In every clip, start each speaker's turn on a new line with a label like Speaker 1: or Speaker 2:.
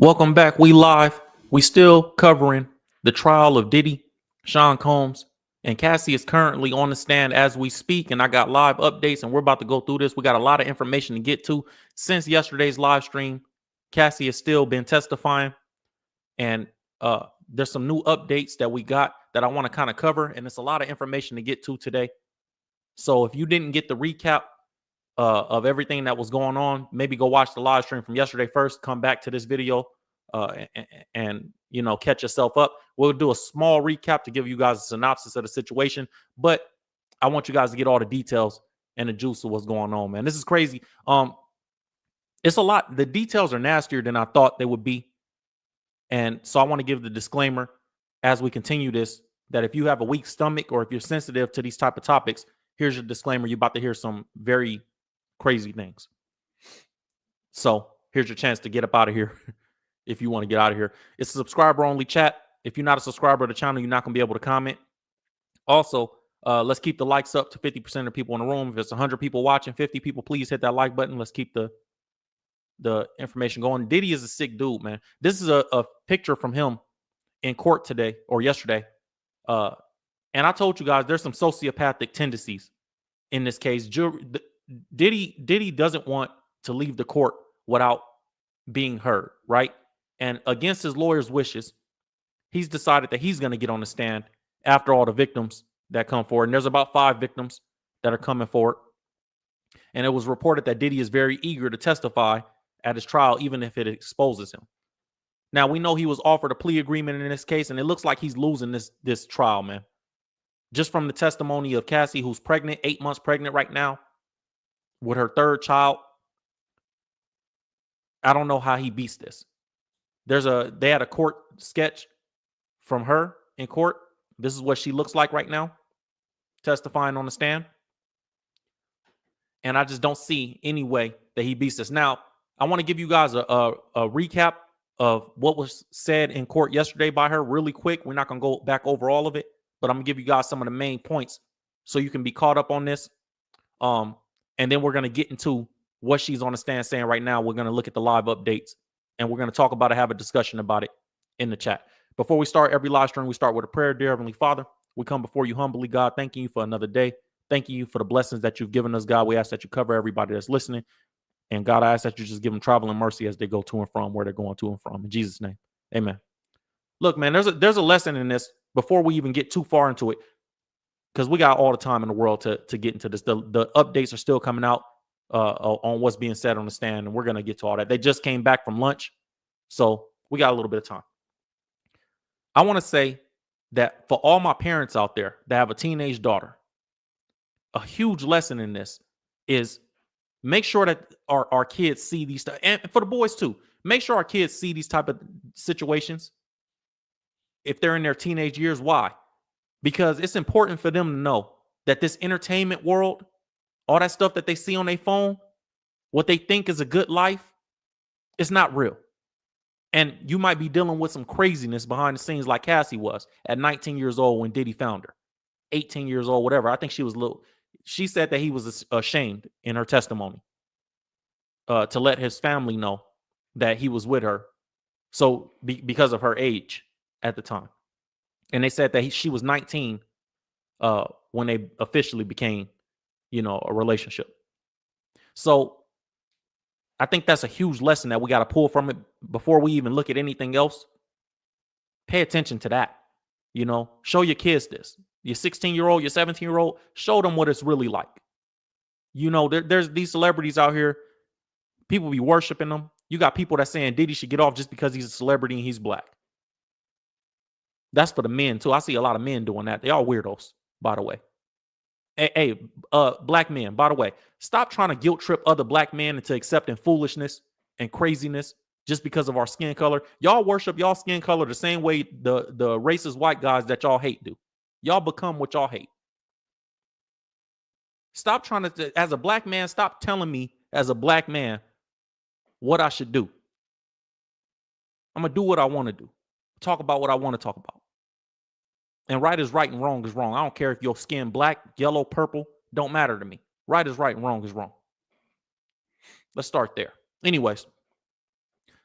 Speaker 1: Welcome back. We live. We still covering the trial of Diddy, Sean Combs, and Cassie is currently on the stand as we speak. And I got live updates, and we're about to go through this. We got a lot of information to get to since yesterday's live stream. Cassie has still been testifying, and there's some new updates that we got that I want to kind of cover, and it's a lot of information to get to today. So if you didn't get the recap of everything that was going on, maybe go watch the live stream from yesterday first, come back to this video and catch yourself up. We'll do a small recap to give you guys a synopsis of the situation, but I want you guys to get all the details and the juice of what's going on, man. This is crazy. It's a lot. The details are nastier than I thought they would be. And so I want to give the disclaimer as we continue this, that if you have a weak stomach or if you're sensitive to these type of topics, here's your disclaimer. You're about to hear some very crazy things. So here's your chance to get up out of here if you want to get out of here. It's a subscriber only chat. If you're not a subscriber to the channel, you're not going to be able to comment. Also, let's keep the likes up to 50% of people in the room. If it's 100 people watching, 50 people, please hit that like button. Let's keep the information going. Diddy is a sick dude, man. This is a picture from him in court today or yesterday. And I told you guys there's some sociopathic tendencies in this case. Diddy doesn't want to leave the court without being heard, right? And against his lawyer's wishes, he's decided that he's going to get on the stand after all the victims that come forward. And there's about 5 victims that are coming forward. And it was reported that Diddy is very eager to testify at his trial, even if it exposes him. Now, we know he was offered a plea agreement in this case, and it looks like he's losing this trial, man. Just from the testimony of Cassie, who's pregnant, 8 months pregnant right now with her 3rd child. I don't know how he beats this. They had a court sketch from her in court. This is what she looks like right now, testifying on the stand. And I just don't see any way that he beats this. Now, I want to give you guys a recap of what was said in court yesterday by her really quick. We're not going to go back over all of it, but I'm going to give you guys some of the main points so you can be caught up on this. And then we're going to get into what she's on the stand saying right now. We're going to look at the live updates, and we're going to talk about it, have a discussion about it in the chat. Before we start every live stream, we start with a prayer. Dear Heavenly Father, we come before you humbly, God, thanking you for another day. Thanking you for the blessings that you've given us, God. We ask that you cover everybody that's listening. And God, I ask that you just give them travel and mercy as they go to and from where they're going to and from. In Jesus' name, amen. Look, man, there's a lesson in this before we even get too far into it, because we got all the time in the world to get into this. The updates are still coming out on what's being said on the stand, and we're going to get to all that. They just came back from lunch, so we got a little bit of time. I want to say that for all my parents out there that have a teenage daughter, a huge lesson in this is make sure that our kids see these, and for the boys too, make sure our kids see these type of situations if they're in their teenage years. Why? Because it's important for them to know that this entertainment world, all that stuff that they see on their phone, what they think is a good life, it's not real. And you might be dealing with some craziness behind the scenes like Cassie was at 19 years old when Diddy found her, 18 years old, whatever. I think she was little. She said that he was ashamed in her testimony to let his family know that he was with her. So because of her age at the time. And they said that she was 19 when they officially became, a relationship. So I think that's a huge lesson that we got to pull from it before we even look at anything else. Pay attention to that. Show your kids this. Your 16-year-old, your 17-year-old, show them what it's really like. There's these celebrities out here. People be worshiping them. You got people that saying Diddy should get off just because he's a celebrity and he's black. That's for the men too. I see a lot of men doing that. They are weirdos, by the way. Hey, black men, by the way, stop trying to guilt trip other black men into accepting foolishness and craziness just because of our skin color. Y'all worship y'all skin color the same way the racist white guys that y'all hate do. Y'all become what y'all hate. Stop trying to, as a black man, stop telling me as a black man what I should do. I'm going to do what I want to do. Talk about what I want to talk about. And right is right and wrong is wrong. I don't care if your skin black, yellow, purple, don't matter to me. Right is right and wrong is wrong. Let's start there. Anyways,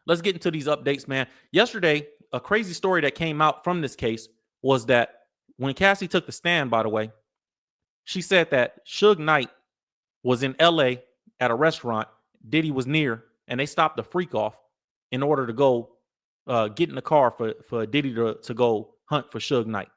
Speaker 1: let's get into these updates, man. Yesterday, a crazy story that came out from this case was that when Cassie took the stand, by the way, she said that Suge Knight was in LA at a restaurant. Diddy was near, and they stopped the Freakoff in order to go get in the car for Diddy to go hunt for Suge Knight.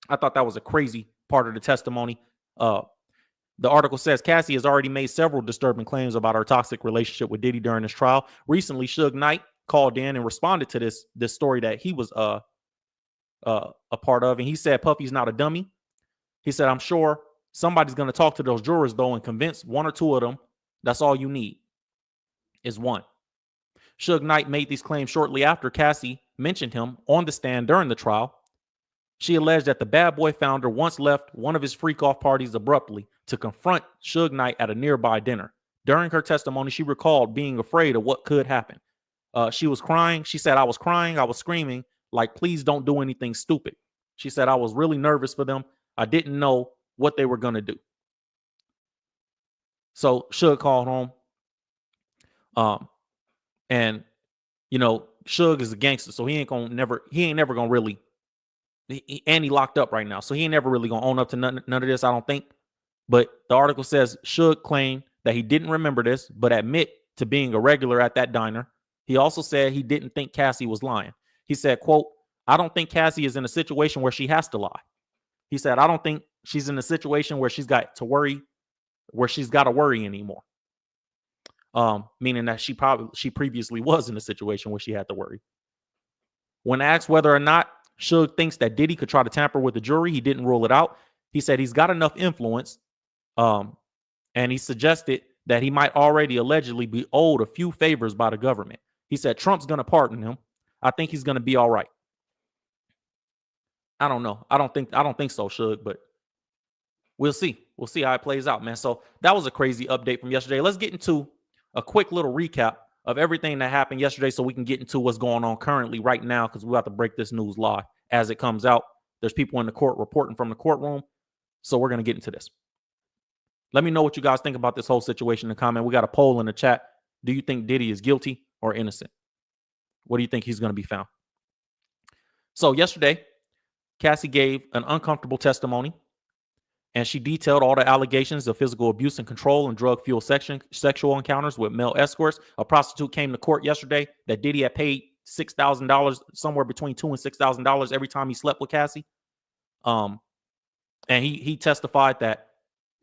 Speaker 1: I thought that was a crazy part of the testimony. The article says Cassie has already made several disturbing claims about her toxic relationship with Diddy during this trial. Recently, Suge Knight called in and responded to this story that he was a part of, and he said Puffy's not a dummy. He said, I'm sure somebody's going to talk to those jurors, though, and convince one or two of them. That's all you need is one. Suge Knight made these claims shortly after Cassie mentioned him on the stand during the trial. She alleged that the Bad Boy founder once left one of his Freakoff parties abruptly to confront Suge Knight at a nearby dinner. During her testimony, she recalled being afraid of what could happen. She was crying. She said, I was crying. I was screaming, like, please don't do anything stupid. She said, I was really nervous for them. I didn't know what they were going to do. So Suge called home. And, you know, Suge is a gangster, so he ain't never gonna really, and he locked up right now, so he ain't never really gonna own up to none of this, I don't think. But the article says Suge claimed that he didn't remember this, but admit to being a regular at that diner. He also said he didn't think Cassie was lying. He said, quote, I don't think Cassie is in a situation where she has to lie. He said, I don't think she's in a situation where she's got to worry anymore. Meaning that she previously was in a situation where she had to worry. When asked whether or not Suge thinks that Diddy could try to tamper with the jury, he didn't rule it out. He said he's got enough influence, and he suggested that he might already allegedly be owed a few favors by the government. He said Trump's going to pardon him. I think he's going to be all right. I don't know. I don't think so, Suge, but we'll see. We'll see how it plays out, man. So that was a crazy update from yesterday. Let's get into a quick little recap of everything that happened yesterday so we can get into what's going on currently right now, because we're about to break this news live as it comes out. There's people in the court reporting from the courtroom, so we're going to get into this. Let me know what you guys think about this whole situation in the comment. We got a poll in the chat. Do you think Diddy is guilty or innocent? What do you think he's going to be found? So yesterday, Cassie gave an uncomfortable testimony, and she detailed all the allegations of physical abuse and control and drug-fueled sexual encounters with male escorts. A prostitute came to court yesterday that Diddy had paid $6,000, somewhere between $2,000 and $6,000 every time he slept with Cassie. And he testified that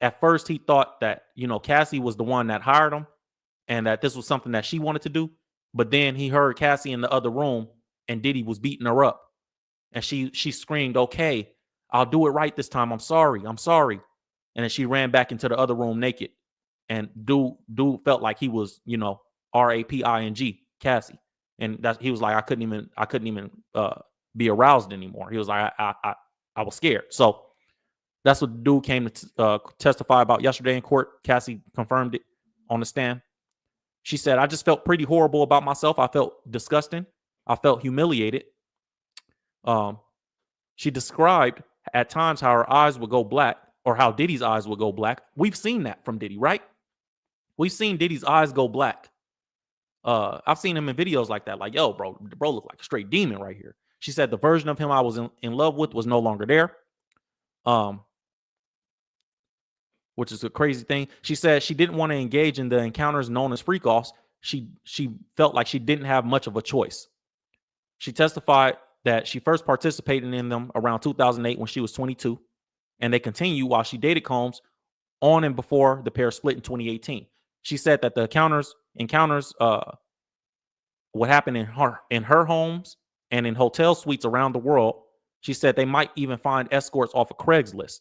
Speaker 1: at first he thought that, you know, Cassie was the one that hired him and that this was something that she wanted to do. But then he heard Cassie in the other room and Diddy was beating her up. And she screamed, okay, I'll do it right this time. I'm sorry. And then she ran back into the other room naked. And dude felt like he was, you know, raping Cassie. And that he was like, I couldn't even be aroused anymore. He was like, I was scared. So that's what the dude came to testify about yesterday in court. Cassie confirmed it on the stand. She said, I just felt pretty horrible about myself. I felt disgusting. I felt humiliated. She described at times how her eyes would go black, or how Diddy's eyes would go black. We've seen that from Diddy, right? We've seen Diddy's eyes go black. I've seen him in videos like that. Like, yo, bro looked like a straight demon right here. She said the version of him I was in love with was no longer there. Which is a crazy thing. She said she didn't want to engage in the encounters known as freak-offs. She felt like she didn't have much of a choice. She testified that she first participated in them around 2008 when she was 22, and they continued while she dated Combs on and before the pair split in 2018. She said that the encounters what happened in her homes and in hotel suites around the world. She said they might even find escorts off of Craigslist.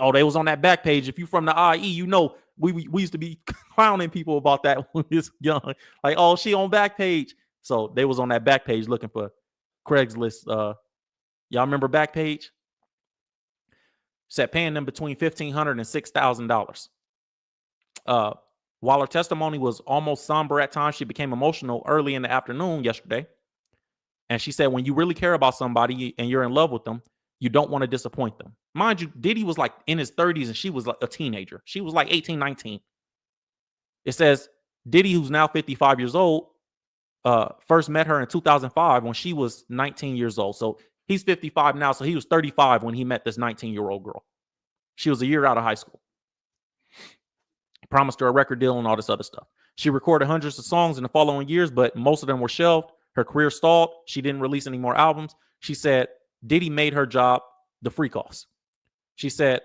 Speaker 1: Oh, they was on that back page. If you from the IE, you know we used to be clowning people about that when we was young. Like, oh, she on back page. So they was on that back page looking for Craigslist. Y'all remember Backpage? Said paying them between $1,500 and $6,000. While her testimony was almost somber at times, she became emotional early in the afternoon yesterday. And she said, when you really care about somebody and you're in love with them, you don't want to disappoint them. Mind you, Diddy was like in his 30s and she was like a teenager. She was like 18, 19. It says Diddy, who's now 55 years old, first met her in 2005 when she was 19 years old. So he's 55 now. So he was 35 when he met this 19-year-old girl. She was a year out of high school. Promised her a record deal and all this other stuff. She recorded hundreds of songs in the following years, but most of them were shelved. Her career stalled. She didn't release any more albums. She said Diddy made her job the Freakoffs. She said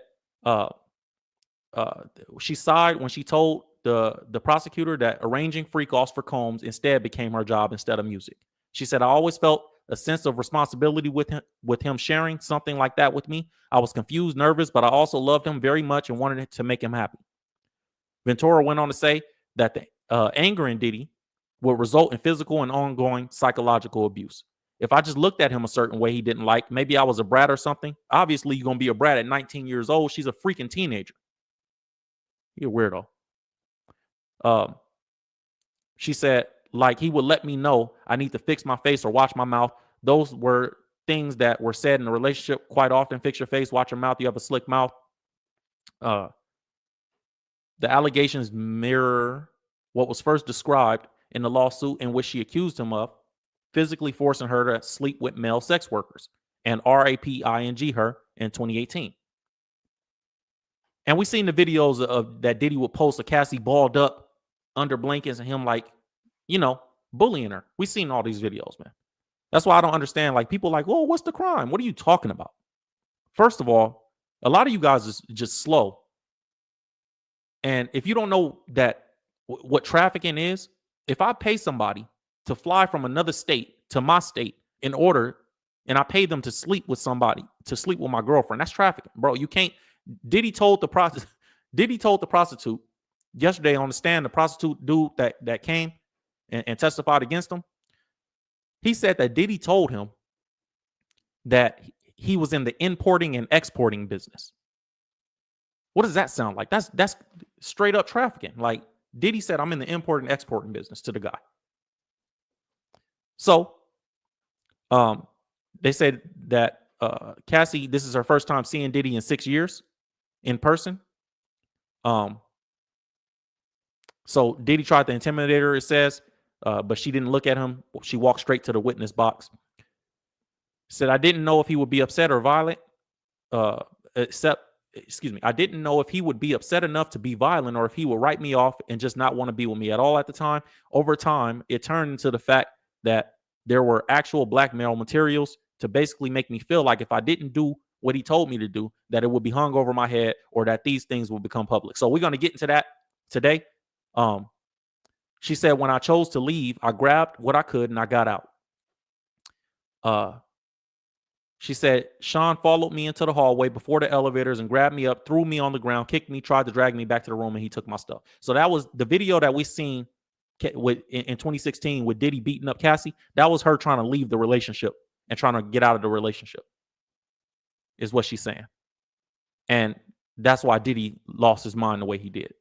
Speaker 1: she sighed when she told the prosecutor that arranging Freakoffs for Combs instead became her job instead of music. She said, I always felt a sense of responsibility with him sharing something like that with me. I was confused, nervous, but I also loved him very much and wanted to make him happy. Ventura went on to say that the anger in Diddy would result in physical and ongoing psychological abuse. If I just looked at him a certain way he didn't like, maybe I was a brat or something. Obviously, you're going to be a brat at 19 years old. She's a freaking teenager. You're a weirdo. She said, like, he would let me know I need to fix my face or watch my mouth. Those were things that were said in a relationship quite often. Fix your face, watch your mouth. You have a slick mouth. The allegations mirror what was first described in the lawsuit in which she accused him of physically forcing her to sleep with male sex workers and raping her in 2018. And we seen the videos of that Diddy would post of Cassie balled up under blankets and him like, bullying her. We seen all these videos, man. That's why I don't understand. Like, people like, oh, what's the crime? What are you talking about? First of all, a lot of you guys is just slow. And if you don't know that what trafficking is, if I pay somebody to fly from another state to my state in order, and I pay them to sleep with somebody, to sleep with my girlfriend, that's trafficking, bro. You can't. Diddy told the prostitute yesterday on the stand, the prostitute dude that came and testified against him. He said that Diddy told him that he was in the importing and exporting business. What does that sound like? That's straight up trafficking. Like, Diddy said, I'm in the import and exporting business to the guy. So they said that Cassie, this is her first time seeing Diddy in 6 years in person. So Diddy tried to intimidate her, it says, but she didn't look at him. She walked straight to the witness box. Said, I didn't know if he would be upset or violent, I didn't know if he would be upset enough to be violent or if he would write me off and just not want to be with me at all at the time. Over time, it turned into the fact that there were actual blackmail materials to basically make me feel like if I didn't do what he told me to do, that it would be hung over my head or that these things would become public. So we're going to get into that today. She said, when I chose to leave, I grabbed what I could and I got out. She said, Sean followed me into the hallway before the elevators and grabbed me up, threw me on the ground, kicked me, tried to drag me back to the room, and he took my stuff. So that was the video that we seen in 2016 with Diddy beating up Cassie. That was her trying to leave the relationship and trying to get out of the relationship, is what she's saying. And that's why Diddy lost his mind the way he did.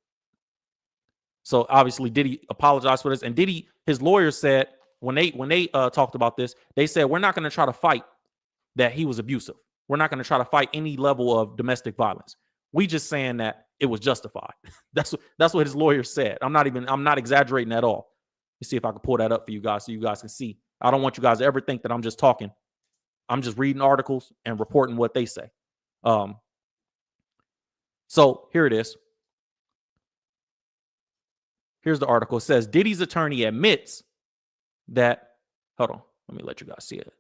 Speaker 1: So obviously Diddy apologized for this. And Diddy, his lawyers said, when they talked about this, they said, we're not going to try to fight that he was abusive. We're not going to try to fight any level of domestic violence. We just saying that it was justified. That's what his lawyers said. I'm not exaggerating at all. Let's see if I can pull that up for you guys so you guys can see. I don't want you guys to ever think that I'm just talking. I'm just reading articles and reporting what they say. So here it is. Here's the article. It says Diddy's attorney admits that, hold on, let me let you guys see it.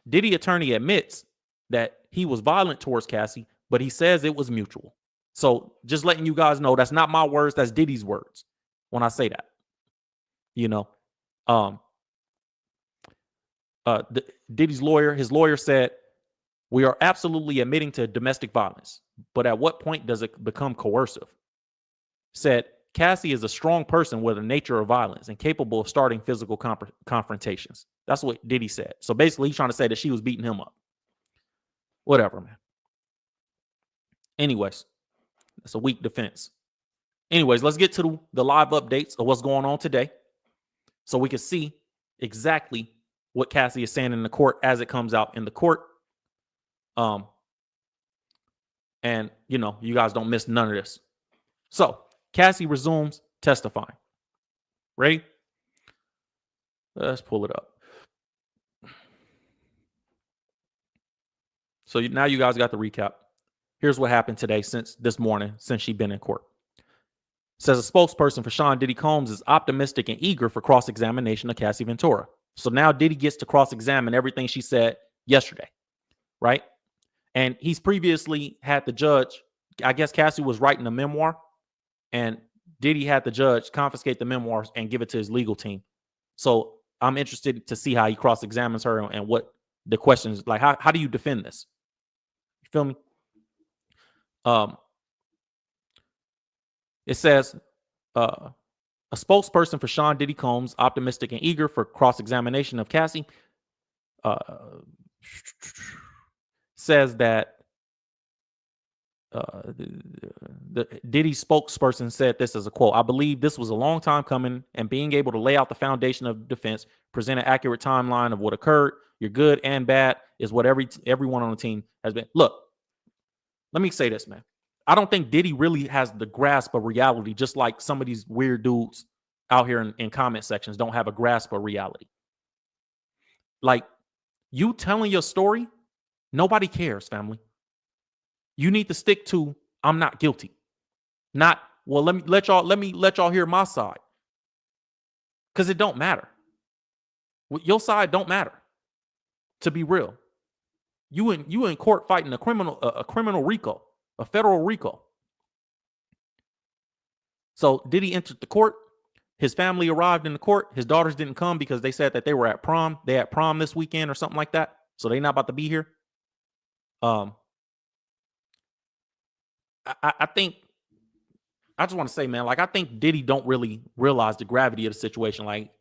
Speaker 1: Diddy attorney admits that he was violent towards Cassie, but he says it was mutual. So just letting you guys know, that's not my words, that's Diddy's words when I say that. Diddy's lawyer, his lawyer said, we are absolutely admitting to domestic violence, but at what point does it become coercive? Said, Cassie is a strong person with a nature of violence and capable of starting physical confrontations. That's what Diddy said. So basically, he's trying to say that she was beating him up. Whatever, man. Anyways, that's a weak defense. Anyways, let's get to the live updates of what's going on today so we can see exactly what Cassie is saying in the court as it comes out in the court. And, you guys don't miss none of this. So Cassie resumes testifying. Ready? Let's pull it up. So now you guys got the recap. Here's what happened today since this morning, since she's been in court. Says a spokesperson for Sean Diddy Combs is optimistic and eager for cross-examination of Cassie Ventura. So now Diddy gets to cross-examine everything she said yesterday, right? And he's previously had the judge, I guess Cassie was writing a memoir, and Diddy had the judge confiscate the memoirs and give it to his legal team. So I'm interested to see how he cross-examines her and what the questions, like how do you defend this? You feel me? It says a spokesperson for Sean Diddy Combs, optimistic and eager for cross-examination of Cassie, says that the Diddy spokesperson said this as a quote: "I believe this was a long time coming, and being able to lay out the foundation of defense, present an accurate timeline of what occurred, your good and bad, is what everyone on the team has been." Look, let me say this, man. I don't think Diddy really has the grasp of reality, just like some of these weird dudes out here in comment sections don't have a grasp of reality. Like, you telling your story, nobody cares, family. You need to stick to I'm not guilty. Not, well, let me let y'all hear my side. Because it don't matter. Your side don't matter. To be real. You in court fighting a criminal RICO. A federal RICO. So Diddy entered the court. His family arrived in the court. His daughters didn't come because they said that they were at prom. They had prom this weekend or something like that. So they're not about to be here. I think, I just want to say, man, like, I think Diddy don't really realize the gravity of the situation. Like,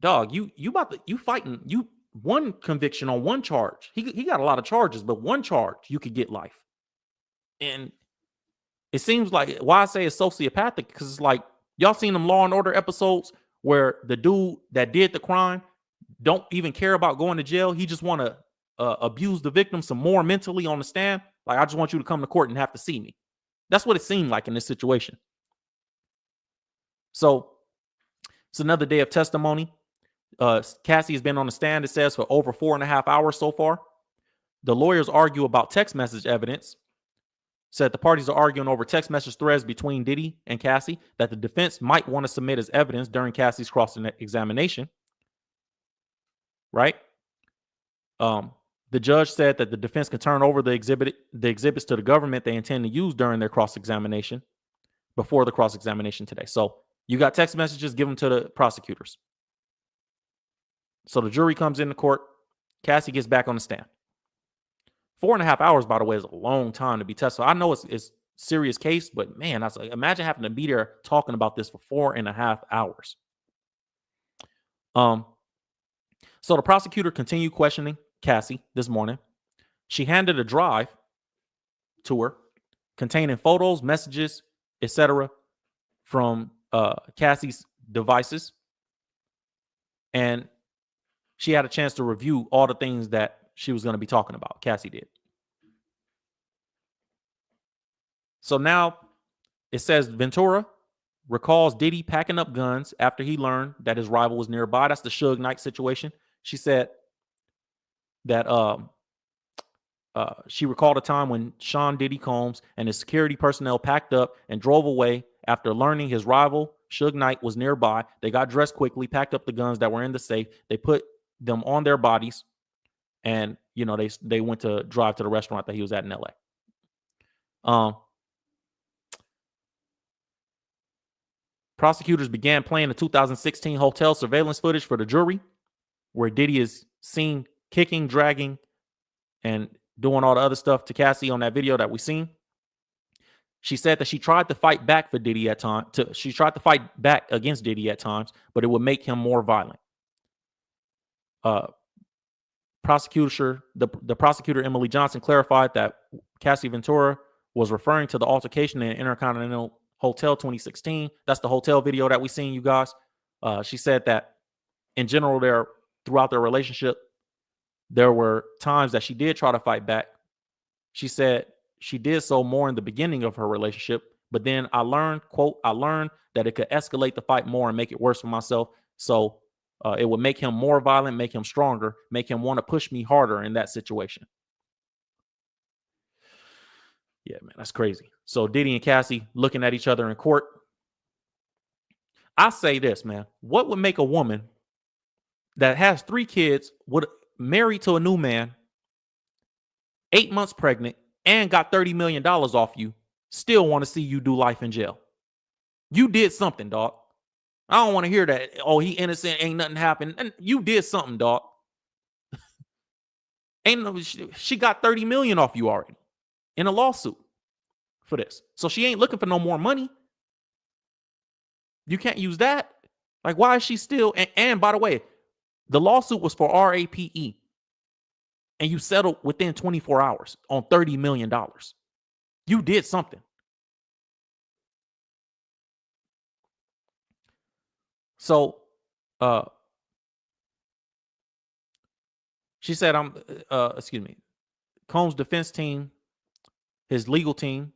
Speaker 1: dog, you fighting, you one conviction on one charge. He got a lot of charges, but one charge, you could get life. And it seems like, why I say it's sociopathic, because it's like, y'all seen them Law and Order episodes where the dude that did the crime don't even care about going to jail. He just want to abuse the victim some more mentally on the stand. Like, I just want you to come to court and have to see me. That's what it seemed like in this situation. So it's another day of testimony. Cassie has been on the stand, it says, for over 4.5 hours so far. The lawyers argue about text message evidence. Said the parties are arguing over text message threads between Diddy and Cassie that the defense might want to submit as evidence during Cassie's cross-examination. Right? The judge said that the defense can turn over the exhibits to the government they intend to use during their cross-examination before the cross-examination today. So you got text messages, give them to the prosecutors. So the jury comes into court. Cassie gets back on the stand. 4.5 hours, by the way, is a long time to be tested. I know it's serious case, but man, that's like, imagine having to be there talking about this for 4.5 hours. So the prosecutor continued questioning Cassie this morning. She handed a drive to her containing photos, messages, etc. from Cassie's devices. And she had a chance to review all the things that she was going to be talking about. Cassie did. So now it says Ventura recalls Diddy packing up guns after he learned that his rival was nearby. That's the Suge Knight situation. She said that she recalled a time when Sean Diddy Combs and his security personnel packed up and drove away after learning his rival, Suge Knight, was nearby. They got dressed quickly, packed up the guns that were in the safe. They put them on their bodies, and they went to drive to the restaurant that he was at in LA. Prosecutors began playing the 2016 hotel surveillance footage for the jury, where Diddy is seen kicking, dragging, and doing all the other stuff to Cassie on that video that we seen. She said that she tried to fight back for Diddy at times. She tried to fight back against Diddy at times, but it would make him more violent. The prosecutor Emily Johnson clarified that Cassie Ventura was referring to the altercation in Intercontinental Hotel 2016. That's the hotel video that we seen, you guys. She said that in general, throughout their relationship, there were times that she did try to fight back. She said she did so more in the beginning of her relationship, but then I learned, quote, I learned that it could escalate the fight more and make it worse for myself. So It would make him more violent, make him stronger, make him want to push me harder in that situation. Yeah, man, that's crazy. So Diddy and Cassie looking at each other in court. I say this, man. What would make a woman that has 3 kids, would married to a new man, 8 months pregnant, and got $30 million off you, still want to see you do life in jail? You did something, dog. I don't want to hear that. Oh, he innocent, ain't nothing happened. And you did something, dog. Ain't no, she got 30 million off you already in a lawsuit for this. So she ain't looking for no more money. You can't use that. Like, why is she still? And by the way, the lawsuit was for RAPE, and you settled within 24 hours on $30 million. You did something. So, she said, Combs' defense team, his legal team,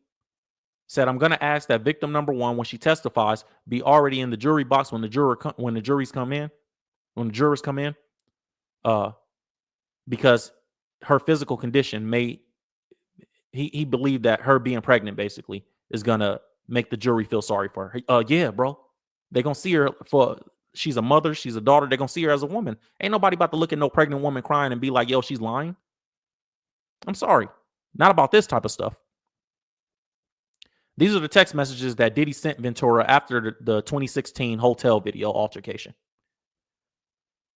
Speaker 1: said, I'm going to ask that victim number 1, when she testifies, be already in the jury box when the juries come in, because her physical condition he believed that her being pregnant basically is going to make the jury feel sorry for her. Yeah, bro. They're going to see her she's a mother, she's a daughter. They're going to see her as a woman. Ain't nobody about to look at no pregnant woman crying and be like, yo, she's lying. I'm sorry. Not about this type of stuff. These are the text messages that Diddy sent Ventura after the 2016 hotel video altercation.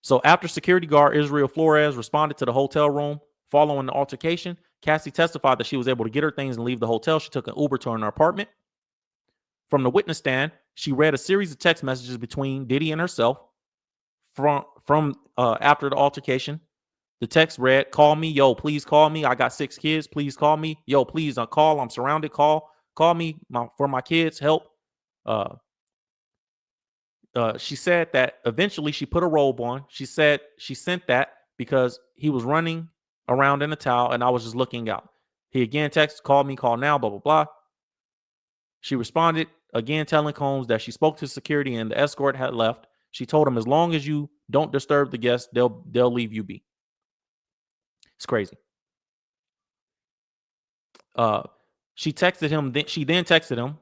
Speaker 1: So after security guard Israel Flores responded to the hotel room following the altercation, Cassie testified that she was able to get her things and leave the hotel. She took an Uber to her apartment. From the witness stand, she read a series of text messages between Diddy and herself from after the altercation. The text read, call me, yo, please call me. I got 6 kids. Please call me. Yo, please call. I'm surrounded. Call me for my kids. Help. She said that eventually she put a robe on. She said she sent that because he was running around in a towel and I was just looking out. He again texted, call me, call now, blah, blah, blah. She responded again, telling Combs that she spoke to security and the escort had left. She told him, as long as you don't disturb the guests, they'll leave you be. It's crazy. She texted him. She then texted him.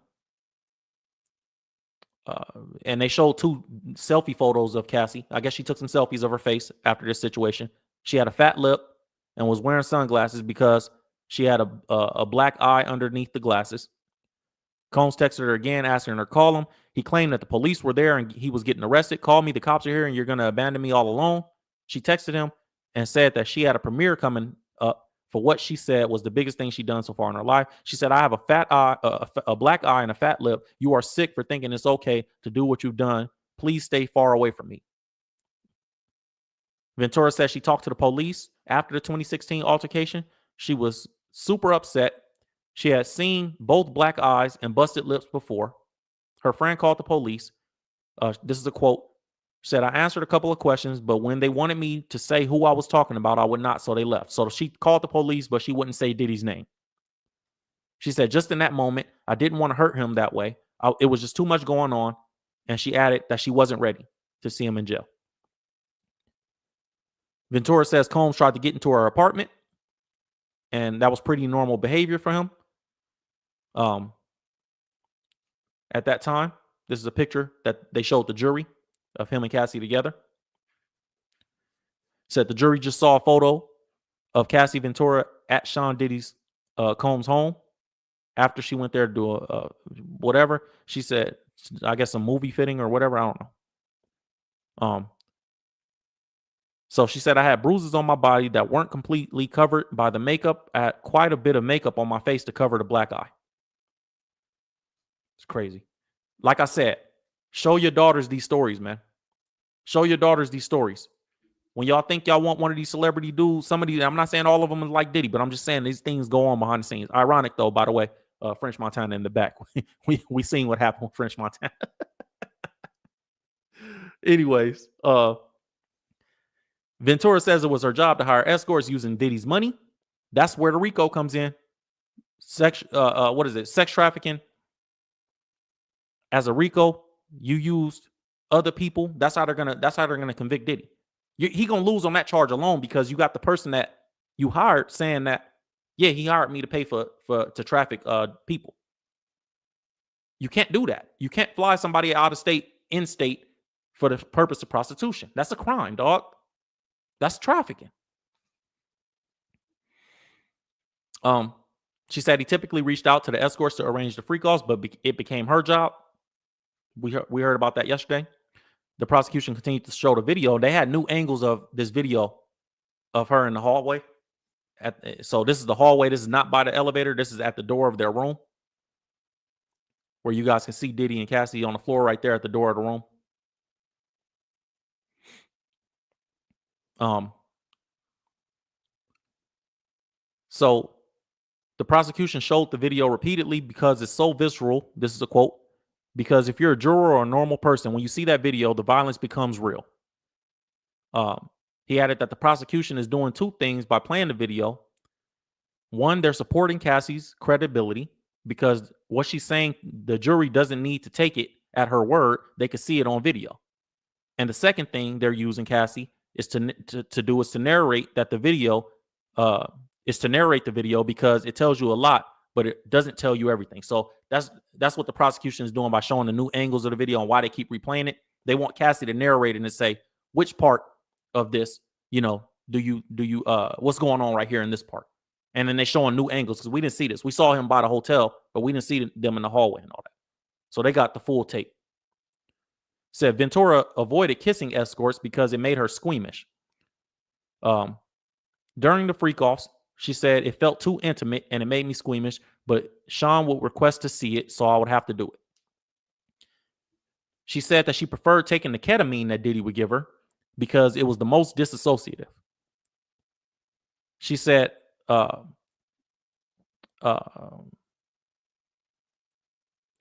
Speaker 1: And they showed 2 selfie photos of Cassie. I guess she took some selfies of her face after this situation. She had a fat lip and was wearing sunglasses because she had a black eye underneath the glasses. Combs texted her again, asking her to call him. He claimed that the police were there and he was getting arrested. Call me, the cops are here and you're going to abandon me all alone. She texted him and said that she had a premiere coming up for what she said was the biggest thing she'd done so far in her life. She said, I have a fat eye, a black eye and a fat lip. You are sick for thinking it's okay to do what you've done. Please stay far away from me. Ventura said she talked to the police after the 2016 altercation. She was super upset. She had seen both black eyes and busted lips before. Her friend called the police. This is a quote. She said, I answered a couple of questions, but when they wanted me to say who I was talking about, I would not, so they left. So she called the police, but she wouldn't say Diddy's name. She said, just in that moment, I didn't want to hurt him that way. It was just too much going on. And she added that she wasn't ready to see him in jail. Ventura says Combs tried to get into her apartment, and that was pretty normal behavior for him. At that time, this is a picture that they showed the jury of him and Cassie together. Said the jury just saw a photo of Cassie Ventura at Sean Diddy's Combs' home after she went there to do whatever. She said, I guess a movie fitting or whatever. I don't know. So she said, I had bruises on my body that weren't completely covered by the makeup. I had quite a bit of makeup on my face to cover the black eye. It's crazy. Like I said, show your daughters these stories, man. Show your daughters these stories. When y'all think y'all want one of these celebrity dudes, some of these, I'm not saying all of them is like Diddy, but I'm just saying these things go on behind the scenes. Ironic though, by the way, French Montana in the back. we seen what happened with French Montana. Anyways, Ventura says it was her job to hire escorts using Diddy's money. That's where the RICO comes in. Sex trafficking. As a RICO, you used other people, that's how they're gonna convict Diddy. He gonna lose on that charge alone because you got the person that you hired saying that, yeah, he hired me to pay for to traffic people. You can't do that. You can't fly somebody out of state, in state, for the purpose of prostitution. That's a crime, dog. That's trafficking. She said he typically reached out to the escorts to arrange the freak-offs, but it became her job. We heard about that yesterday. The prosecution continued to show the video. They had new angles of this video of her in the hallway. So this is the hallway. This is not by the elevator. This is at the door of their room, where you guys can see Diddy and Cassie on the floor right there at the door of the room. So the prosecution showed the video repeatedly because it's so visceral. This is a quote. Because if you're a juror or a normal person, when you see that video, the violence becomes real. He added that the prosecution is doing two things by playing the video. One, they're supporting Cassie's credibility because what she's saying, the jury doesn't need to take it at her word. They could see it on video. And the second thing they're using Cassie is to narrate that the video is to narrate the video because it tells you a lot, but it doesn't tell you everything. So that's what the prosecution is doing by showing the new angles of the video and why they keep replaying it. They want Cassie to narrate it and say which part of this, do you what's going on right here in this part. And then they're showing new angles because we didn't see this. We saw him by the hotel, but we didn't see them in the hallway and all that. So they got the full tape. Said Ventura avoided kissing escorts because it made her squeamish. During the freak-offs, she said it felt too intimate and it made me squeamish, but Sean would request to see it, so I would have to do it. She said that she preferred taking the ketamine that Diddy would give her because it was the most disassociative. She said it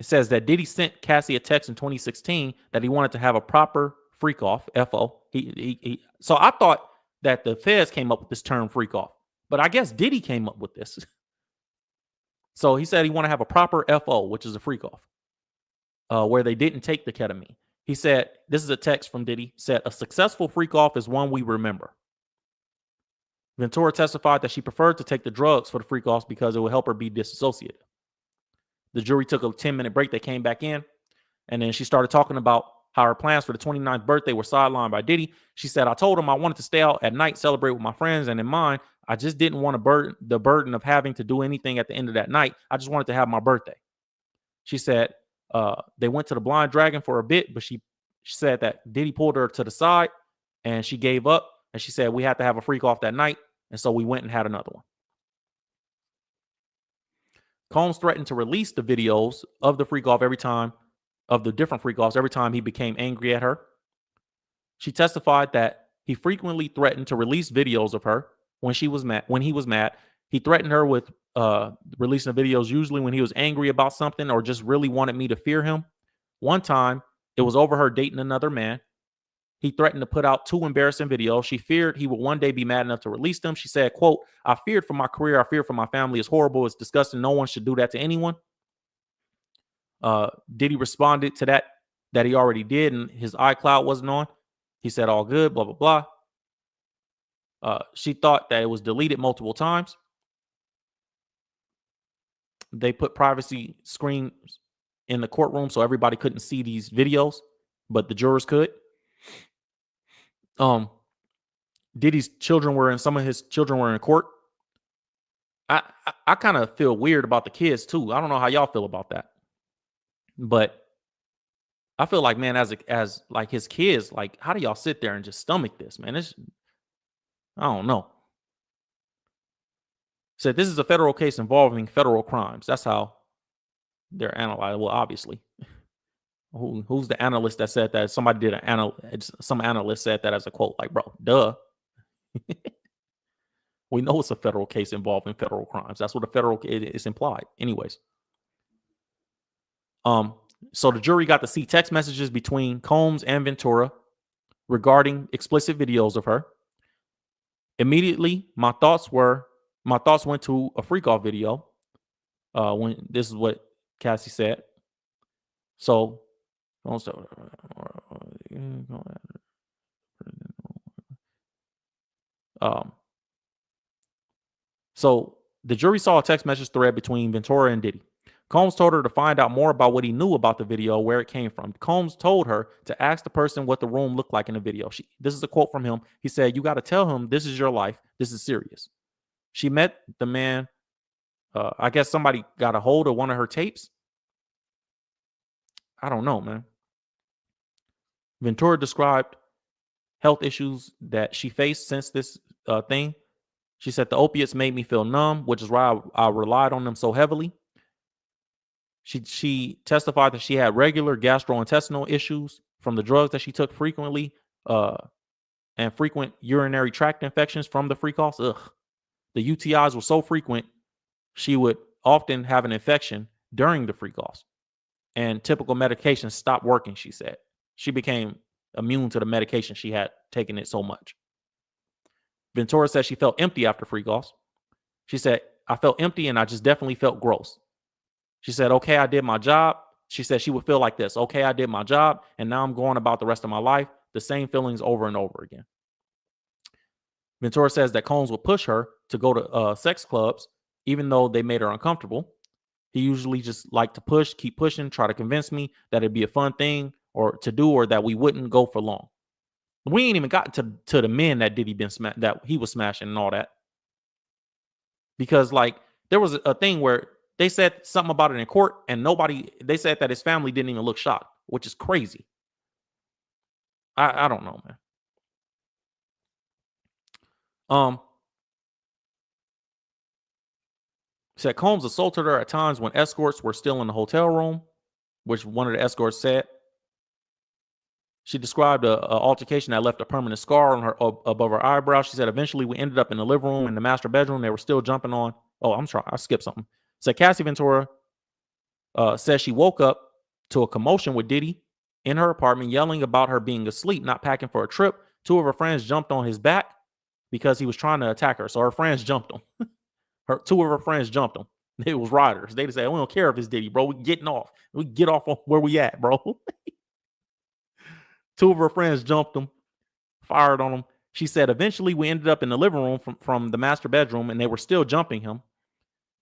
Speaker 1: says that Diddy sent Cassie a text in 2016 that he wanted to have a proper freak-off, FO. So I thought that the feds came up with this term freak-off, but I guess Diddy came up with this. So he said he wanted to have a proper FO, which is a freak-off, where they didn't take the ketamine. He said, this is a text from Diddy, said, a successful freak-off is one we remember. Ventura testified that she preferred to take the drugs for the freak-offs because it would help her be disassociated. The jury took a 10-minute break. They came back in, and then she started talking about how her plans for the 29th birthday were sidelined by Diddy. She said, I told him I wanted to stay out at night, celebrate with my friends, and in mine, I just didn't want the burden of having to do anything at the end of that night. I just wanted to have my birthday. She said they went to the Blind Dragon for a bit, but she said that Diddy pulled her to the side, and she gave up, and she said we had to have a freak-off that night, and so we went and had another one. Combs threatened to release the videos of the freak-off every time, of the different freak-offs, every time he became angry at her. She testified that he frequently threatened to release videos of her when he was mad. He threatened her with releasing the videos usually when he was angry about something or just really wanted me to fear him. One time, it was over her dating another man. He threatened to put out 2 embarrassing videos. She feared he would one day be mad enough to release them. She said, quote, I feared for my career. I feared for my family. It's horrible. It's disgusting. No one should do that to anyone. Diddy responded to that he already did, and his iCloud wasn't on. He said, all good, blah, blah, blah. She thought that it was deleted multiple times. They put privacy screens in the courtroom so everybody couldn't see these videos, but the jurors could. Diddy's children some of his children were in court. I kind of feel weird about the kids too. I don't know how y'all feel about that, but I feel like, man, as like his kids, like, how do y'all sit there and just stomach this, man? I don't know. Said this is a federal case involving federal crimes. That's how they're analyzed. Well, obviously. Who's the analyst that said that? Somebody did some analyst said that as a quote, like, bro, duh. We know it's a federal case involving federal crimes. That's what a federal is implied. Anyways. So the jury got to see text messages between Combs and Ventura regarding explicit videos of her. Immediately, my thoughts went to a freak-off video. When this is what Cassie said. So So the jury saw a text message thread between Ventura and Diddy. Combs told her to find out more about what he knew about the video, where it came from. Combs told her to ask the person what the room looked like in the video. This is a quote from him. He said, "You got to tell him this is your life. This is serious." She met the man. I guess somebody got a hold of one of her tapes. I don't know, man. Ventura described health issues that she faced since this thing. She said the opiates made me feel numb, which is why I relied on them so heavily. She testified that she had regular gastrointestinal issues from the drugs that she took frequently, and frequent urinary tract infections from the Freakoffs. Ugh. The UTIs were so frequent, she would often have an infection during the Freakoffs. And typical medications stopped working, she said. She became immune to the medication she had taken it so much. Ventura said she felt empty after Freakoffs. She said, "I felt empty and I just definitely felt gross." She said, "Okay, I did my job." She said she would feel like this. "Okay, I did my job, and now I'm going about the rest of my life. The same feelings over and over again." Ventura says that Combs would push her to go to sex clubs, even though they made her uncomfortable. He usually just liked to push, keep pushing, try to convince me that it'd be a fun thing or to do, or that we wouldn't go for long. We ain't even gotten to the men that Diddy that he was smashing and all that. Because like there was a thing where they said something about it in court and they said that his family didn't even look shocked, which is crazy. I don't know, man. Said Combs assaulted her at times when escorts were still in the hotel room, which one of the escorts said. She described an altercation that left a permanent scar on her above her eyebrow. She said eventually we ended up in the living room and the master bedroom. They were still jumping on. Oh, I'm sorry, I skipped something. Said Cassie Ventura says she woke up to a commotion with Diddy in her apartment, yelling about her being asleep, not packing for a trip. Two of her friends jumped on his back because he was trying to attack her. So her friends jumped him. Two of her friends jumped him. It was riders. They just said, "We don't care if it's Diddy, bro. We getting off. We get off on where we at, bro." Two of her friends jumped him, fired on him. She said, eventually we ended up in the living room from the master bedroom, and they were still jumping him.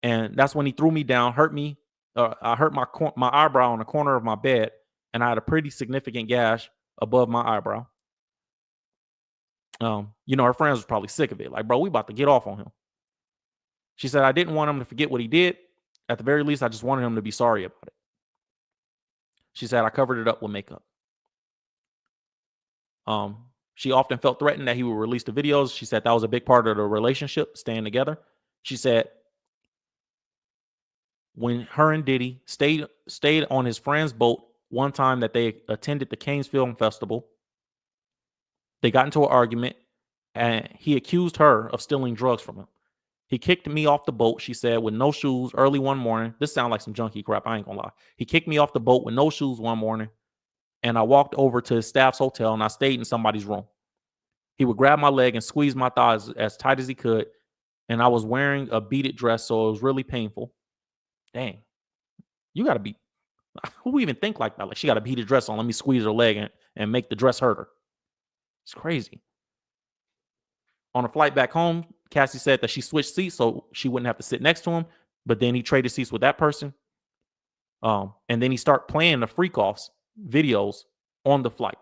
Speaker 1: And that's when he threw me down, hurt me. I hurt my eyebrow on the corner of my bed, and I had a pretty significant gash above my eyebrow. Her friends was probably sick of it. Like, bro, we about to get off on him. She said, I didn't want him to forget what he did. At the very least, I just wanted him to be sorry about it. She said, I covered it up with makeup. She often felt threatened that he would release the videos. She said that was a big part of the relationship, staying together. She said when her and Diddy stayed on his friend's boat one time that they attended the Cannes Film Festival, they got into an argument and he accused her of stealing drugs from him. He kicked me off the boat, she said, with no shoes early one morning. This sounds like some junkie crap, I ain't gonna lie. He kicked me off the boat with no shoes one morning, and I walked over to his staff's hotel and I stayed in somebody's room. He would grab my leg and squeeze my thighs as tight as he could, and I was wearing a beaded dress, so it was really painful. Dang. You gotta be, who even think like that? Like, she got a beaded dress on, let me squeeze her leg and make the dress hurt her. It's crazy. On a flight back home, Cassie said that she switched seats so she wouldn't have to sit next to him, but then he traded seats with that person. And then he started playing the Freakoffs videos on the flight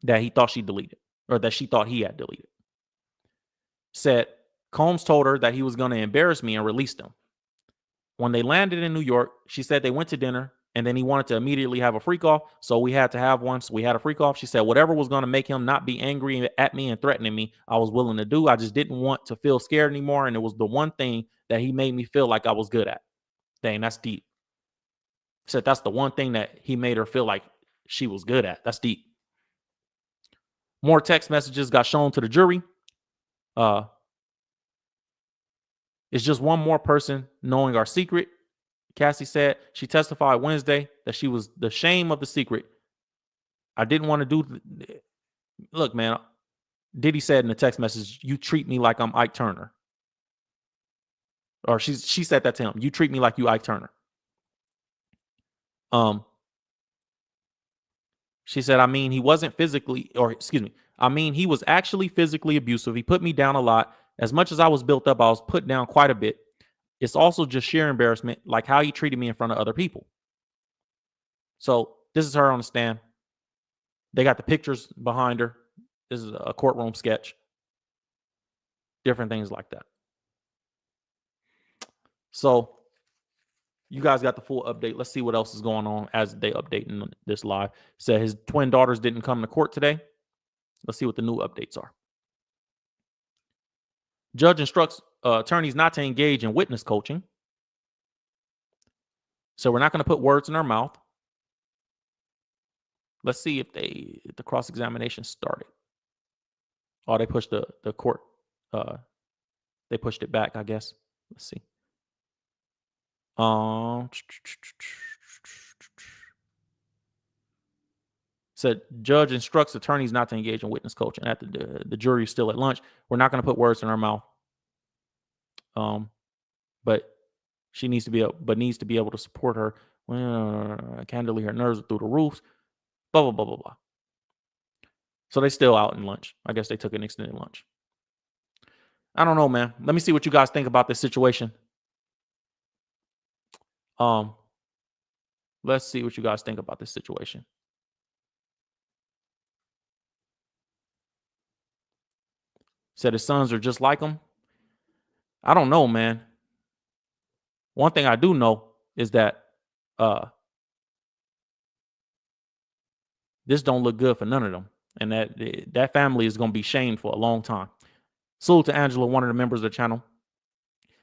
Speaker 1: that he thought she deleted, or that she thought he had deleted. Said Combs told her that he was going to embarrass me and release them. When they landed in New York, she said they went to dinner, and then he wanted to immediately have a Freakoff, so we had to have one. So we had a Freakoff. She said whatever was going to make him not be angry at me and threatening me, I was willing to do. I just didn't want to feel scared anymore, and it was the one thing that he made me feel like I was good at. Dang, that's deep. Said that's the one thing that he made her feel like she was good at. That's deep. More text messages got shown to the jury. It's just one more person knowing our secret, Cassie said. She testified Wednesday that she was the shame of the secret. I didn't want to do. Look, man, Diddy said in the text message, you treat me like I'm Ike Turner. Or she said that to him. You treat me like you Ike Turner. She said, I mean, he wasn't physically, or excuse me, I mean, he was actually physically abusive. He put me down a lot. As much as I was built up, I was put down quite a bit. It's also just sheer embarrassment, like how he treated me in front of other people. So this is her on the stand. They got the pictures behind her. This is a courtroom sketch. Different things like that. So you guys got the full update. Let's see what else is going on as they updating this live. Said his twin daughters didn't come to court today. Let's see what the new updates are. Judge instructs attorneys not to engage in witness coaching. So we're not going to put words in our mouth. Let's see if the cross-examination started. Oh, they pushed the court. They pushed it back, I guess. Let's see. Said judge instructs attorneys not to engage in witness coaching. After the jury is still at lunch, we're not going to put words in our mouth. But she needs to be able to support her. Candidly, her nerves are through the roofs. Blah blah blah blah blah. So they still out in lunch. I guess they took an extended lunch. I don't know, man. Let me see what you guys think about this situation. Let's see what you guys think about this situation. Said his sons are just like him. I don't know, man. One thing I do know is that this don't look good for none of them. And that family is going to be shamed for a long time. Salute to Angela, one of the members of the channel.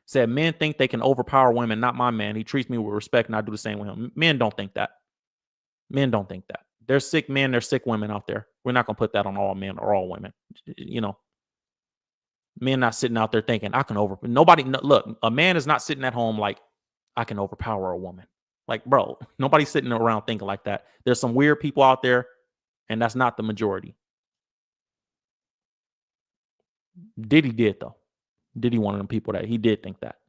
Speaker 1: Said, men think they can overpower women. Not my man. He treats me with respect and I do the same with him. Men don't think that. Men don't think that. There's sick men, there's sick women out there. We're not going to put that on all men or all women. You know, men not sitting out there thinking, I can look, a man is not sitting at home like, I can overpower a woman. Like, bro, nobody's sitting around thinking like that. There's some weird people out there, and that's not the majority. Diddy did, though. Diddy one of them people that he did think that.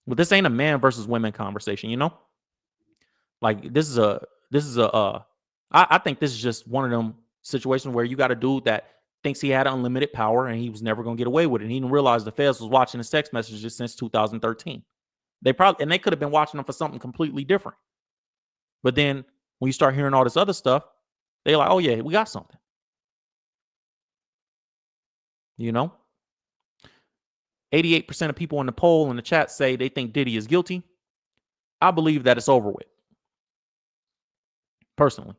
Speaker 1: But this ain't a man versus women conversation, you know? Like, I think this is just one of them situations where you got a dude that thinks he had unlimited power and he was never going to get away with it. And he didn't realize the feds was watching his text messages since 2013. They could have been watching them for something completely different. But then when you start hearing all this other stuff, they're like, oh yeah, we got something. You know? 88% of people in the poll in the chat say they think Diddy is guilty. I believe that it's over with. Personally.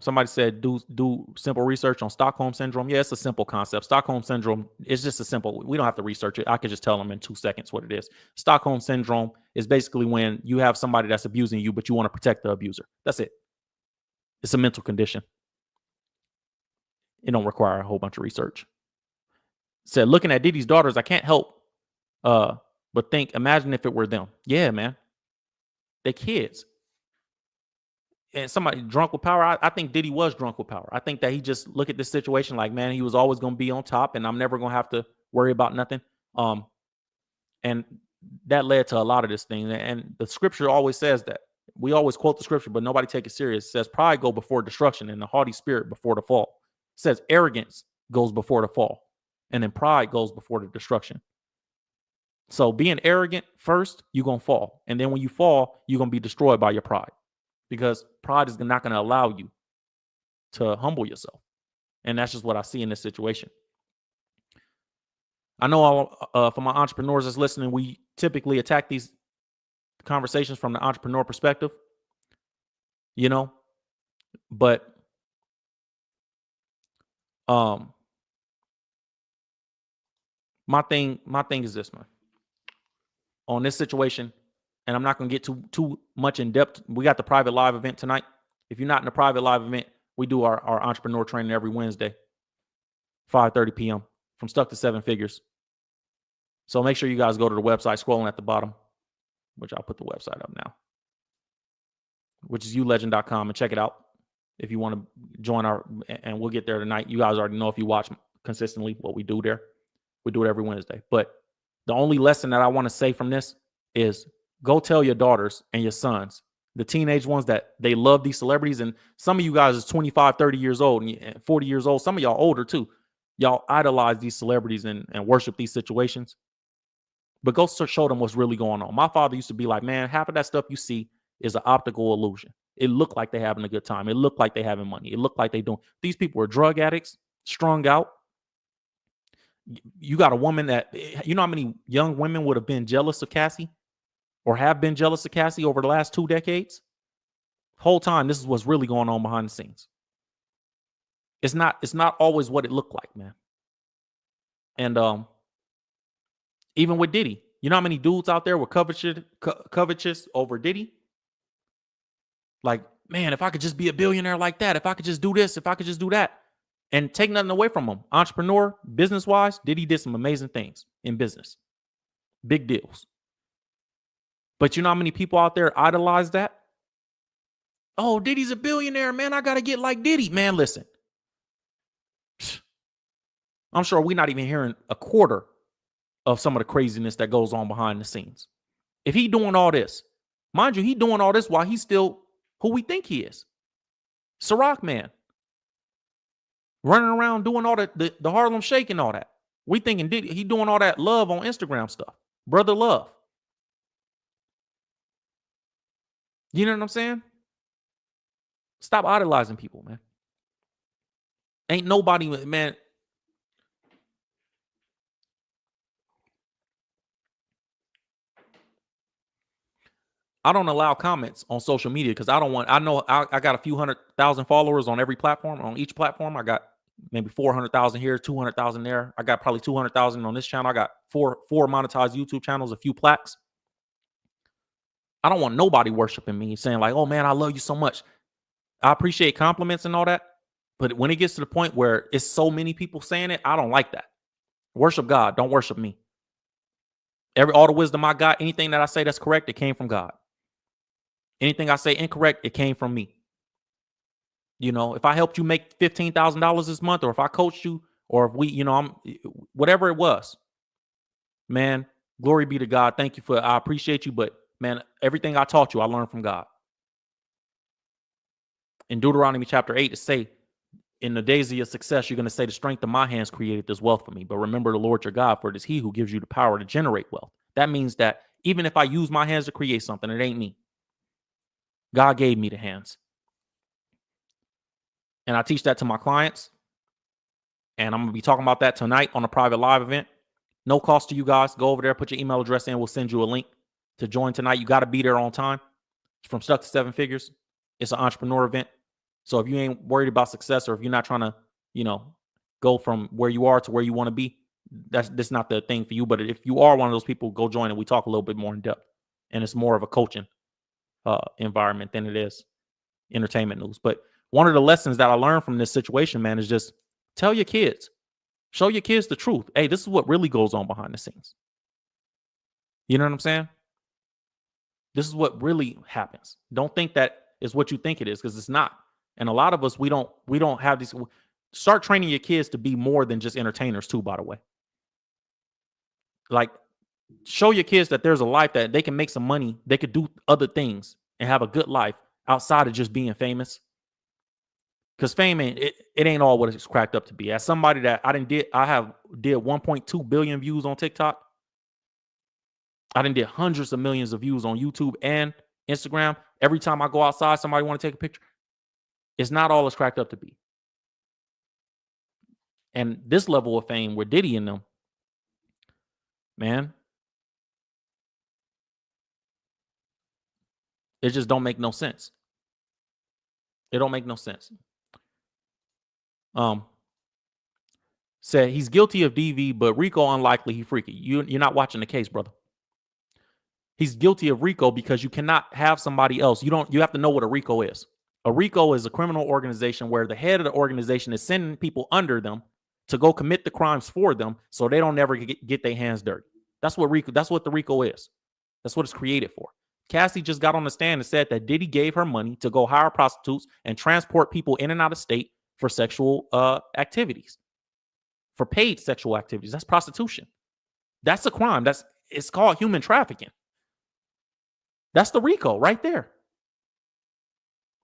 Speaker 1: Somebody said do simple research on Stockholm Syndrome. Yeah, it's a simple concept. Stockholm Syndrome is just a simple, we don't have to research it. I could just tell them in 2 seconds what it is. Stockholm Syndrome is basically when you have somebody that's abusing you, but you want to protect the abuser. That's it. It's a mental condition. It don't require a whole bunch of research. Said, looking at Diddy's daughters, I can't help but think, imagine if it were them. Yeah, man. They kids. And somebody drunk with power. I think Diddy was drunk with power. I think that he just look at this situation like, man, he was always going to be on top and I'm never going to have to worry about nothing. And that led to a lot of this thing. And the scripture always says that. We always quote the scripture, but nobody take it serious. It says pride go before destruction and the haughty spirit before the fall. It says arrogance goes before the fall and then pride goes before the destruction. So being arrogant first, you're going to fall. And then when you fall, you're going to be destroyed by your pride. Because pride is not going to allow you to humble yourself. And that's just what I see in this situation. I know for my entrepreneurs that's listening, we typically attack these conversations from the entrepreneur perspective, you know, but my thing is this, man. On this situation, and I'm not going to get too much in depth. We got the private live event tonight. If you're not in the private live event, we do our entrepreneur training every Wednesday, 5:30 p.m. from Stuck to Seven Figures. So make sure you guys go to the website, scrolling at the bottom, which I'll put the website up now, which is ulegend.com, and check it out if you want to join and we'll get there tonight. You guys already know if you watch consistently what we do there. We do it every Wednesday. But the only lesson that I want to say from this is go tell your daughters and your sons, the teenage ones, that they love these celebrities. And some of you guys is 25, 30 years old and 40 years old. Some of y'all older too. Y'all idolize these celebrities and worship these situations. But go show them what's really going on. My father used to be like, man, half of that stuff you see is an optical illusion. It looked like they're having a good time. It looked like they're having money. It looked like they doing. These people are drug addicts, strung out. You got a woman that, you know how many young women would have been jealous of Cassie or have been jealous of Cassie over the last 2 decades? Whole time, this is what's really going on behind the scenes. It's not always what it looked like, man. And even with Diddy, you know how many dudes out there were covetous over Diddy? Like, man, if I could just be a billionaire like that, if I could just do this, if I could just do that, and take nothing away from him. Entrepreneur, business-wise, Diddy did some amazing things in business. Big deals. But you know how many people out there idolize that? Oh, Diddy's a billionaire, man. I got to get like Diddy. Man, listen. I'm sure we're not even hearing a quarter of some of the craziness that goes on behind the scenes. If he doing all this, mind you, he doing all this while he's still who we think he is. Ciroc man. Running around doing all the Harlem Shake and all that. We thinking he doing all that love on Instagram stuff. Brother love. You know what I'm saying? Stop idolizing people, man. Ain't nobody, man. I don't allow comments on social media because I know I got a few 100,000 followers on every platform. On each platform, I got maybe 400,000 here, 200,000 there. I got probably 200,000 on this channel. I got four monetized YouTube channels, a few plaques. I don't want nobody worshiping me saying like, oh man, I love you so much. I appreciate compliments and all that. But when it gets to the point where it's so many people saying it, I don't like that. Worship God. Don't worship me. All the wisdom I got, anything that I say that's correct, it came from God. Anything I say incorrect, it came from me. You know, if I helped you make $15,000 this month, or if I coached you, or if we, whatever it was, man, glory be to God. Thank you I appreciate you. But man, everything I taught you, I learned from God. In Deuteronomy chapter 8, it say, in the days of your success, you're going to say, the strength of my hands created this wealth for me. But remember the Lord your God, for it is he who gives you the power to generate wealth. That means that even if I use my hands to create something, it ain't me. God gave me the hands. And I teach that to my clients. And I'm going to be talking about that tonight on a private live event. No cost to you guys. Go over there, put your email address in. We'll send you a link to join tonight. You got to be there on time. It's from Stuck to Seven Figures. It's an entrepreneur event. So if you ain't worried about success, or if you're not trying to, go from where you are to where you want to be, that's not the thing for you. But if you are one of those people, go join it. We talk a little bit more in depth. And it's more of a coaching environment than it is entertainment news. But one of the lessons that I learned from this situation, man, is just tell your kids, show your kids the truth. Hey, this is what really goes on behind the scenes. You know what I'm saying? This is what really happens. Don't think that is what you think it is, because it's not. And a lot of us, we don't have these. Start training your kids to be more than just entertainers too, by the way. Like, show your kids that there's a life that they can make some money. They could do other things and have a good life outside of just being famous. Because fame it ain't all what it's cracked up to be. As somebody that I did 1.2 billion views on TikTok. I did hundreds of millions of views on YouTube and Instagram. Every time I go outside, somebody want to take a picture. It's not all it's cracked up to be. And this level of fame with Diddy in them, man, it just don't make no sense. It don't make no sense. Said he's guilty of DV, but Rico unlikely he freaky. You're not watching the case, brother. He's guilty of RICO because you cannot have somebody else. You have to know what a RICO is. A RICO is a criminal organization where the head of the organization is sending people under them to go commit the crimes for them, so they don't ever get their hands dirty. That's what the RICO is. That's what it's created for. Cassie just got on the stand and said that Diddy gave her money to go hire prostitutes and transport people in and out of state for sexual activities, for paid sexual activities. That's prostitution. That's a crime. It's called human trafficking. That's the RICO right there.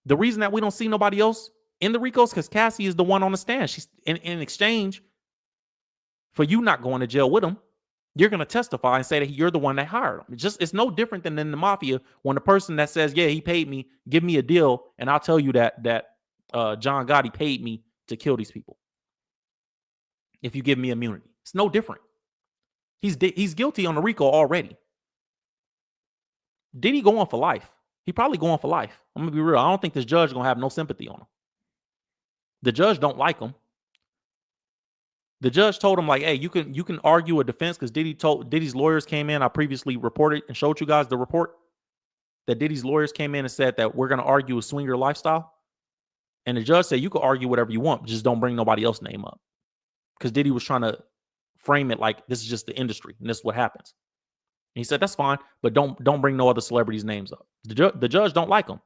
Speaker 1: The reason that we don't see nobody else in the RICO is because Cassie is the one on the stand. She's in exchange for you not going to jail with him. You're going to testify and say that you're the one that hired him. It's no different than in the mafia when the person that says, yeah, he paid me, give me a deal, and I'll tell you that John Gotti paid me to kill these people. If you give me immunity, it's no different. He's guilty on the RICO already. Diddy going for life. He probably going for life. I'm gonna be real. I don't think this judge gonna have no sympathy on him. The judge don't like him. The judge told him, like, hey, you can argue a defense because Diddy's lawyers came in. I previously reported and showed you guys the report that Diddy's lawyers came in and said that we're gonna argue a swinger lifestyle. And the judge said you can argue whatever you want, but just don't bring nobody else's name up. Because Diddy was trying to frame it like this is just the industry and this is what happens. And he said that's fine, but don't bring no other celebrities' names up. The judge don't like him.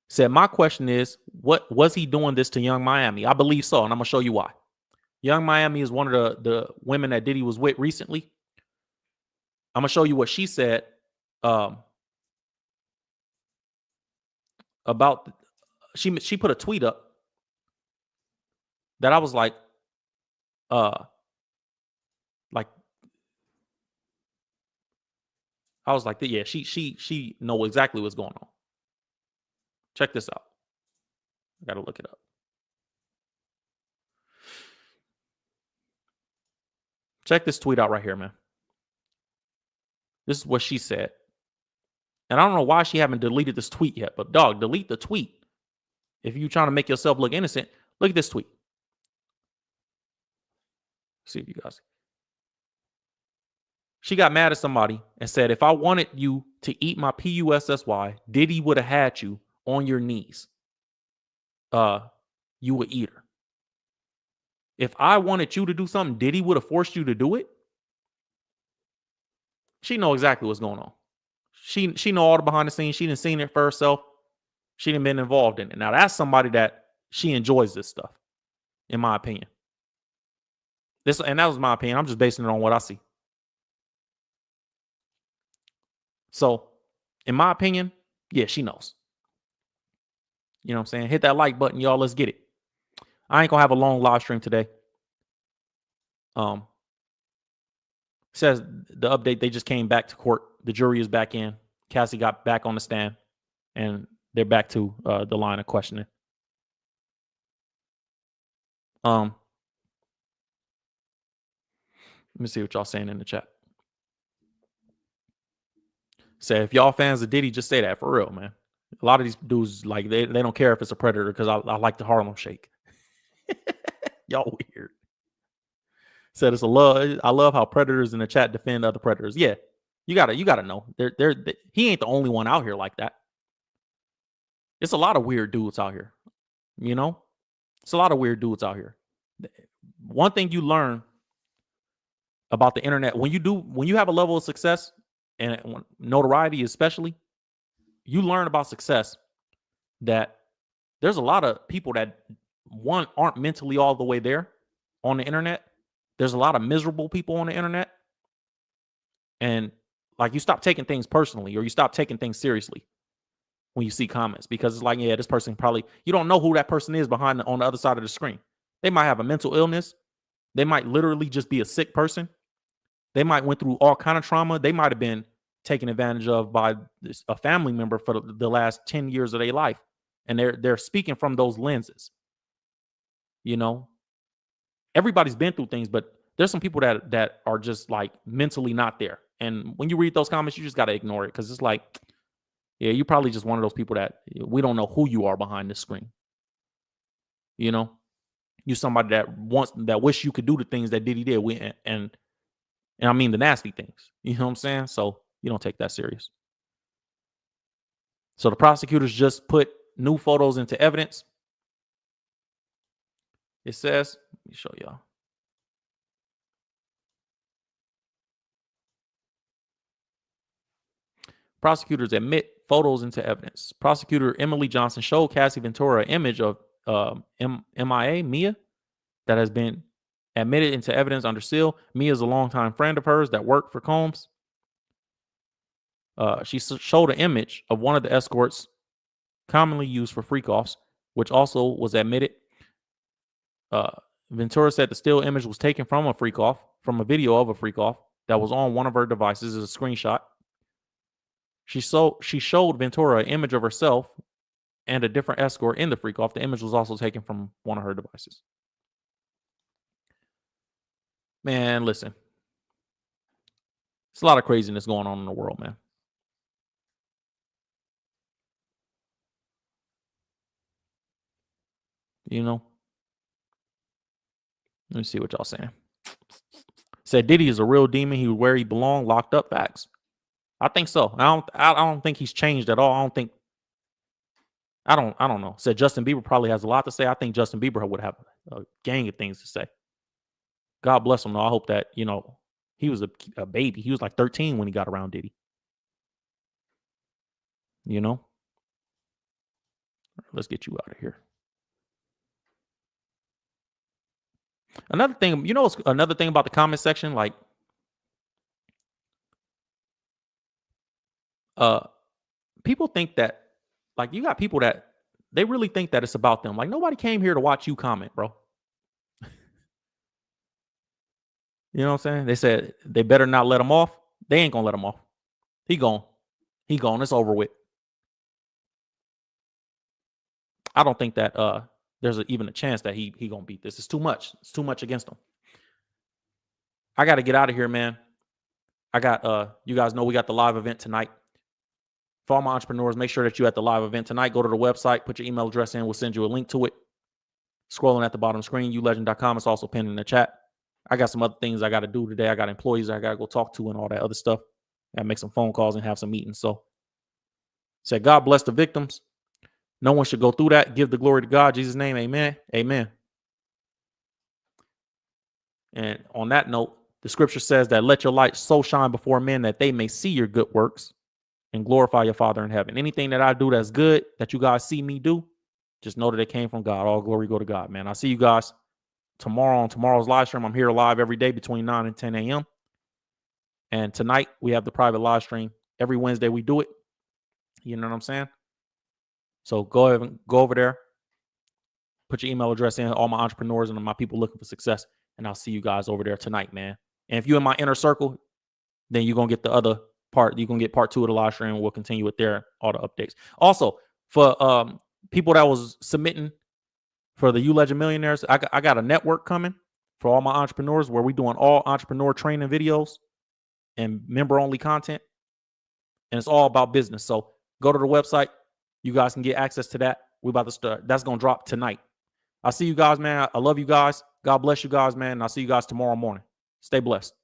Speaker 1: Said my question is, what was he doing this to Young Miami? I believe so, and I'm gonna show you why. Young Miami is one of the women that Diddy was with recently. I'm gonna show you what she said about. She put a tweet up that I was like I was like, yeah, she know exactly what's going on. Check this out. I gotta look it up. Check this tweet out right here, man. This is what she said. And I don't know why she haven't deleted this tweet yet, but dog, delete the tweet. If you're trying to make yourself look innocent, look at this tweet. See if you guys. She got mad at somebody and said, if I wanted you to eat my PUSSY, Diddy would have had you on your knees. You would eat her. If I wanted you to do something, Diddy would have forced you to do it. She know exactly what's going on. She know all the behind the scenes. She done seen it for herself. She done been involved in it. Now that's somebody that she enjoys this stuff, in my opinion. And that was my opinion. I'm just basing it on what I see. So, in my opinion, yeah, she knows. You know what I'm saying? Hit that like button, y'all. Let's get it. I ain't gonna have a long live stream today. Says the update, they just came back to court. The jury is back in. Cassie got back on the stand, and they're back to the line of questioning. Let me see what y'all saying in the chat. Say if y'all fans of Diddy, just say that for real, man. A lot of these dudes, like, they don't care if it's a predator because I like the Harlem Shake. Y'all weird. Said it's a love. I love how predators in the chat defend other predators. Yeah, you gotta know. He ain't the only one out here like that. It's a lot of weird dudes out here. You know, it's a lot of weird dudes out here. One thing you learn about the internet when you have a level of success and notoriety, especially, you learn about success that there's a lot of people that aren't mentally all the way there on the internet. There's a lot of miserable people on the internet. And like, you stop taking things personally, or you stop taking things seriously when you see comments, because it's like, yeah, this person probably, you don't know who that person is on the other side of the screen. They might have a mental illness. They might literally just be a sick person. They might went through all kind of trauma. They might have been taken advantage of by a family member for the last 10 years of their life. And they're speaking from those lenses. You know, everybody's been through things, but there's some people that are just like mentally not there. And when you read those comments, you just got to ignore it, because it's like, yeah, you're probably just one of those people that we don't know who you are behind the screen. You know, you're somebody that wish you could do the things that Diddy did. And I mean the nasty things. You know what I'm saying? So you don't take that serious. So the prosecutors just put new photos into evidence. It says, let me show y'all. Prosecutors admit photos into evidence. Prosecutor Emily Johnson showed Cassie Ventura an image of Mia that has been admitted into evidence under seal. Mia is a longtime friend of hers that worked for Combs. She showed an image of one of the escorts commonly used for freak-offs, which also was admitted. Ventura said the still image was taken from a freak-off, from a video of a freak-off that was on one of her devices as a screenshot. She showed Ventura an image of herself and a different escort in the freak-off. The image was also taken from one of her devices. Man, listen. It's a lot of craziness going on in the world, man. You know? Let me see what y'all saying. Said Diddy is a real demon. He was where he belonged, locked up. Facts. I think so. I don't think he's changed at all. I don't know. Said Justin Bieber probably has a lot to say. I think Justin Bieber would have a gang of things to say. God bless him though. I hope that, you know, he was a baby. He was like 13 when he got around Diddy. You know? Let's get you out of here. Another thing, you know, another thing about the comment section, like, people think that, like, you got people that they really think that it's about them. Like, nobody came here to watch you comment, bro. You know what I'm saying? They said they better not let him off. They ain't gonna let him off. He gone. He gone. It's over with. I don't think that there's even a chance that he gonna beat this. It's too much. It's too much against him. I got to get out of here, man. I got you guys know we got the live event tonight. For all my entrepreneurs, make sure that you're at the live event tonight. Go to the website, put your email address in. We'll send you a link to it. Scrolling at the bottom of the screen, ulegend.com. It's also pinned in the chat. I got some other things I got to do today. I got employees I got to go talk to and all that other stuff. I got to make some phone calls and have some meetings. So, said God bless the victims. No one should go through that. Give the glory to God. In Jesus' name, amen. Amen. And on that note, the scripture says that let your light so shine before men that they may see your good works and glorify your Father in heaven. Anything that I do that's good, that you guys see me do, just know that it came from God. All glory go to God, man. I'll see you guys tomorrow on tomorrow's live stream. I'm here live every day between 9 and 10 a.m. And tonight we have the private live stream. Every Wednesday we do it. You know what I'm saying? So go over there. Put your email address in, all my entrepreneurs and my people looking for success. And I'll see you guys over there tonight, man. And if you're in my inner circle, then you're going to get the other part. You're going to get part 2 of the live stream. We'll continue it there, all the updates. Also, for people that was submitting for the U Legend Millionaires, I got a network coming for all my entrepreneurs where we're doing all entrepreneur training videos and member-only content. And it's all about business. So go to the website. You guys can get access to that. We're about to start. That's going to drop tonight. I'll see you guys, man. I love you guys. God bless you guys, man. And I'll see you guys tomorrow morning. Stay blessed.